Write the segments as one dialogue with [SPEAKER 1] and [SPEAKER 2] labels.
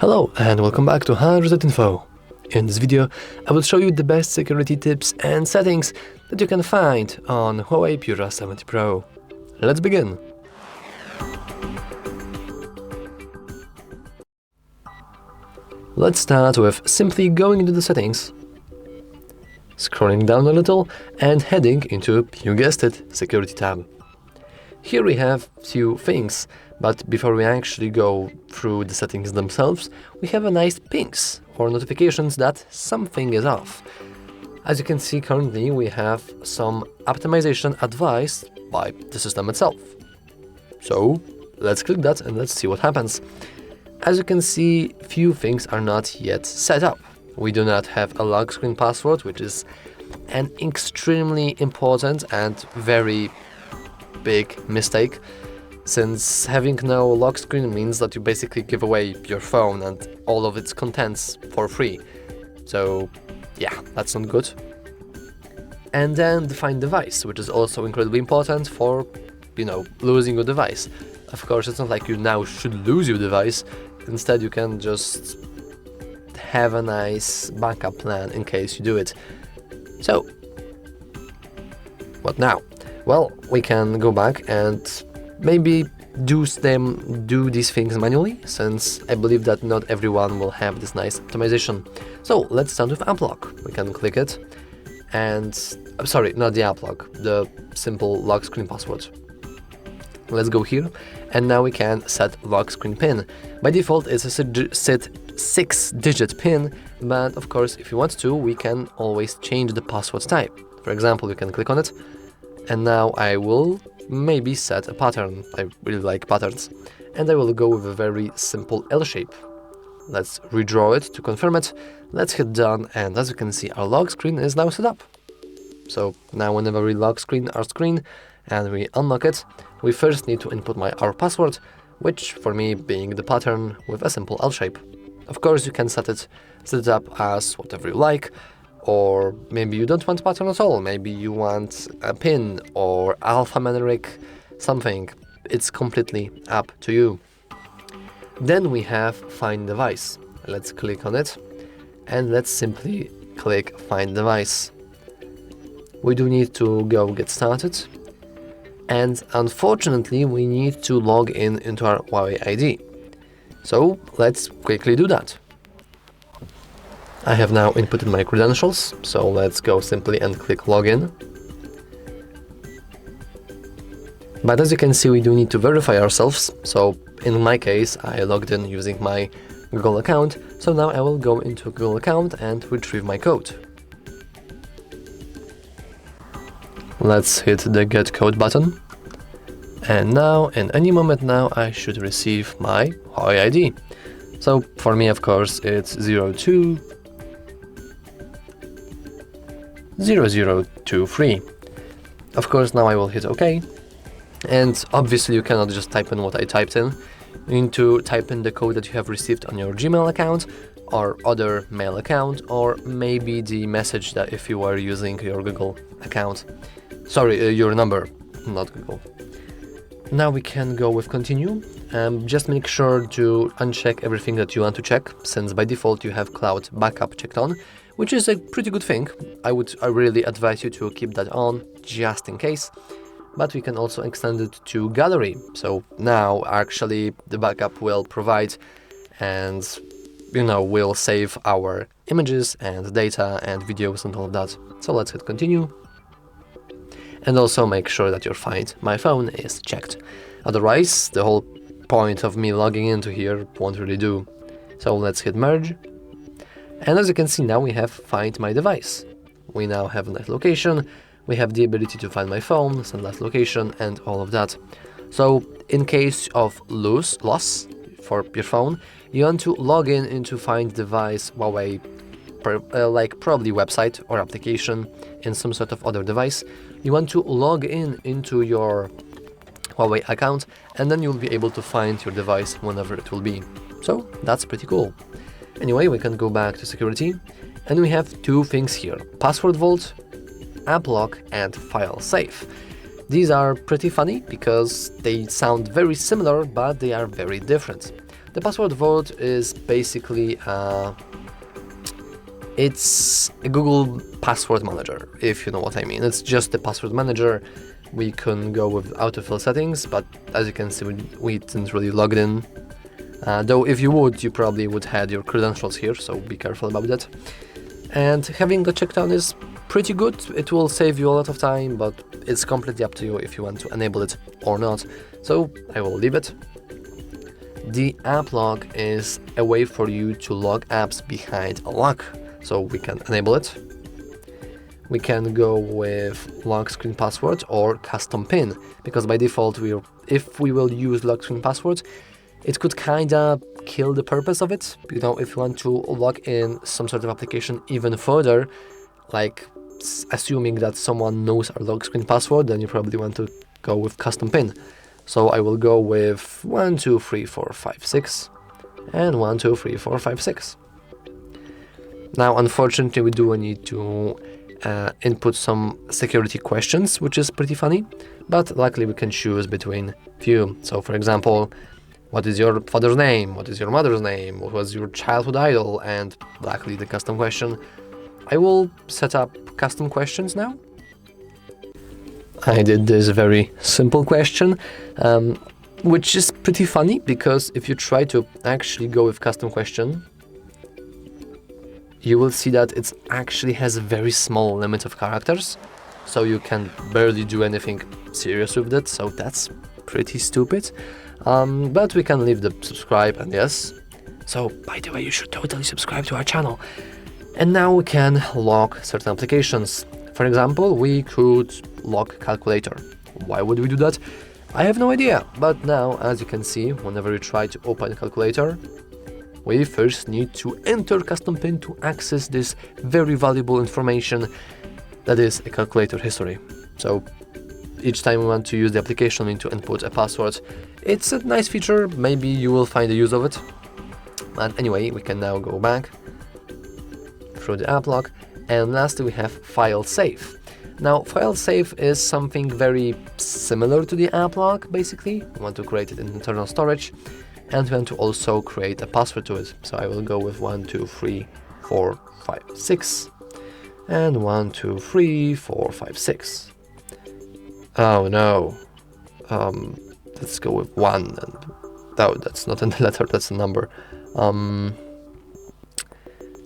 [SPEAKER 1] Hello and welcome back to HardReset.Info. In this video, I will show you the best security tips and settings that you can find on HUAWEI Pura 70 Pro. Let's begin! Let's start with simply going into the settings, scrolling down a little and heading into, you guessed it, Security tab. Here we have few things, but before we actually go through the settings themselves, we have a nice pings or notifications that something is off. As you can see, currently we have some optimization advised by the system itself. So let's click that and let's see what happens. As you can see, few things are not yet set up. We do not have a lock screen password, which is an extremely important and very big mistake, since having no lock screen means that you basically give away your phone and all of its contents for free. So yeah, that's not good. And then define device, which is also incredibly important for, losing your device. Of course, it's not like you now should lose your device. Instead, you can just have a nice backup plan in case you do it. So what now? Well, we can go back and maybe do these things manually, since I believe that not everyone will have this nice optimization. So let's start with app lock. We can click it and, sorry, not the app lock, the simple lock screen password. Let's go here and now we can set lock screen pin. By default it's a 6-digit pin, but of course if you want to, we can always change the password type. For example, you can click on it. And now I will maybe set a pattern. I really like patterns. And I will go with a very simple L shape. Let's redraw it to confirm it. Let's hit done, and as you can see, our lock screen is now set up. So now whenever we lock our screen and we unlock it, we first need to input our password, which for me being the pattern with a simple L shape. Of course you can set it up as whatever you like. Or maybe you don't want a pattern at all, maybe you want a pin or alphanumeric something. It's completely up to you. Then we have find device. Let's click on it and let's simply click find device. We do need to go get started, and unfortunately we need to log into our HUAWEI ID. So let's quickly do that. I have now inputted my credentials, so let's go simply and click login. But as you can see, we do need to verify ourselves, so in my case I logged in using my Google account, so now I will go into a Google account and retrieve my code. Let's hit the get code button, and now in any moment now I should receive my HUAWEI ID. So for me, of course, it's 020023. Of course, now I will hit OK, and obviously you cannot just type in what I typed in. You need to type in the code that you have received on your Gmail account or other mail account, or maybe the message that if you are using your Google account. Sorry, your number, not Google. Now we can go with continue. Just make sure to uncheck everything that you want to check, since by default you have cloud backup checked on, which is a pretty good thing. I really advise you to keep that on just in case. But we can also extend it to gallery. So now actually the backup will provide and will save our images and data and videos and all of that. So let's hit continue. And also make sure that your Find My Phone is checked. Otherwise, the whole point of me logging into here won't really do. So let's hit merge. And as you can see, now we have Find My Device. We now have a nice location. We have the ability to find my phone, send last location, and all of that. So in case of loss for your phone, you want to log into Find Device HUAWEI, like probably website or application in some sort of other device. You want to log into your HUAWEI account, and then you'll be able to find your device whenever it will be. So that's pretty cool. Anyway, we can go back to security, and we have two things here: password vault, app lock, and file safe. These are pretty funny because they sound very similar, but they are very different. The password vault is basically it's a Google password manager, if you know what I mean. It's just a password manager. We can go with autofill settings, but as you can see, we didn't really log in. Though if you would, you probably would have your credentials here, so be careful about that. And having the checkdown is pretty good. It will save you a lot of time, but it's completely up to you if you want to enable it or not. So I will leave it. The app log is a way for you to log apps behind a lock. So we can enable it. We can go with lock screen password or custom PIN, because by default, if we will use lock screen password, it could kinda kill the purpose of it. You know, if you want to log in some sort of application even further, like assuming that someone knows our lock screen password, then you probably want to go with custom PIN. So I will go with 1 2 3 4 5 6 and 1 2 3 4 5 6. Now, unfortunately, we do need to input some security questions, which is pretty funny, but luckily we can choose between few. So, for example, what is your father's name? What is your mother's name? What was your childhood idol? And luckily the custom question. I will set up custom questions now. I did this very simple question, which is pretty funny, because if you try to actually go with custom question, you will see that it actually has a very small limit of characters, so you can barely do anything serious with it, so that's pretty stupid. But we can leave the subscribe and yes. So, by the way, you should totally subscribe to our channel. And now we can lock certain applications. For example, we could lock calculator. Why would we do that? I have no idea, but now, as you can see, whenever we try to open calculator, we first need to enter custom PIN to access this very valuable information that is a calculator history. So each time we want to use the application, we need to input a password. It's a nice feature, maybe you will find the use of it. And anyway, we can now go back through the app log, and lastly we have file save. Now, file save is something very similar to the app log, basically. We want to create it in internal storage, and we want to also create a password to it. So I will go with 1 2 3 4 5 6 and 1 2 3 4 5 6. Oh no, let's go with 1, and no, that's not a letter, that's a number.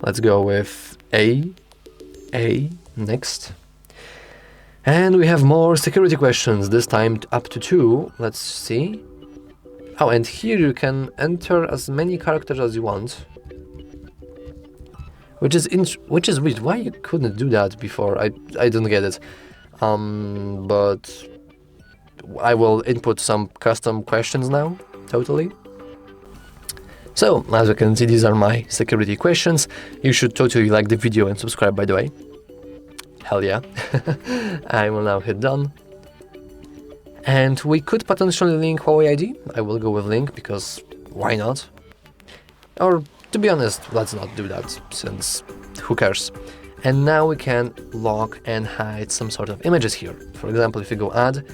[SPEAKER 1] Let's go with A next. And we have more security questions, this time up to 2. Let's see. Oh, and here you can enter as many characters as you want, which is weird. Why you couldn't do that before? I don't get it. But I will input some custom questions now. Totally. So, as you can see, these are my security questions. You should totally like the video and subscribe, by the way. Hell yeah. I will now hit done. And we could potentially link Huawei ID. I will go with link, because why not? Or, to be honest, let's not do that, since who cares? And now we can lock and hide some sort of images here. For example, if you go add,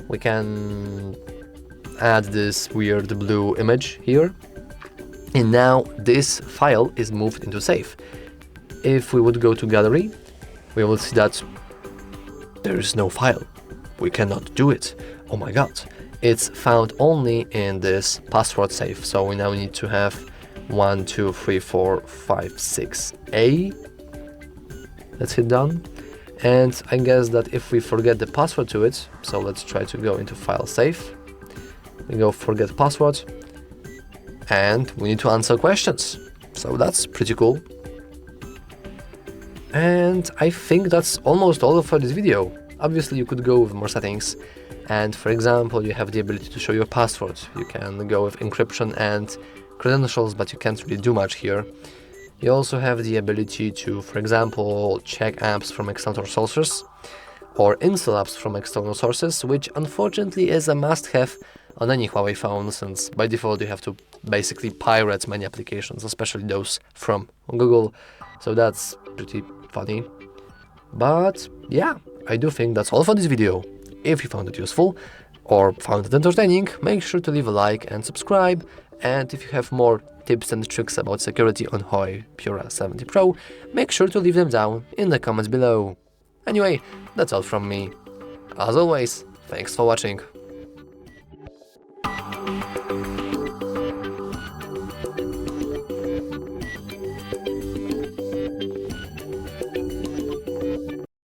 [SPEAKER 1] we can add this weird blue image here. And now this file is moved into safe. If we would go to gallery, we will see that there is no file. We cannot do it. Oh my god. It's found only in this password safe. So we now need to have 1 2 3 4 5 6A. Let's hit done. And I guess that if we forget the password to it, so let's try to go into file safe. We go forget password. And we need to answer questions. So that's pretty cool. And I think that's almost all for this video. Obviously, you could go with more settings. And for example, you have the ability to show your password. You can go with encryption and credentials, but you can't really do much here. You also have the ability to, for example, check apps from external sources or install apps from external sources, which unfortunately is a must-have on any Huawei phone, since by default you have to basically pirate many applications, especially those from Google. So that's pretty funny. But yeah, I do think that's all for this video. If you found it useful or found it entertaining, make sure to leave a like and subscribe, And if you have more tips and tricks about security on HUAWEI Pura 70 Pro, make sure to leave them down in the comments below. Anyway, that's all from me. As always, thanks for watching.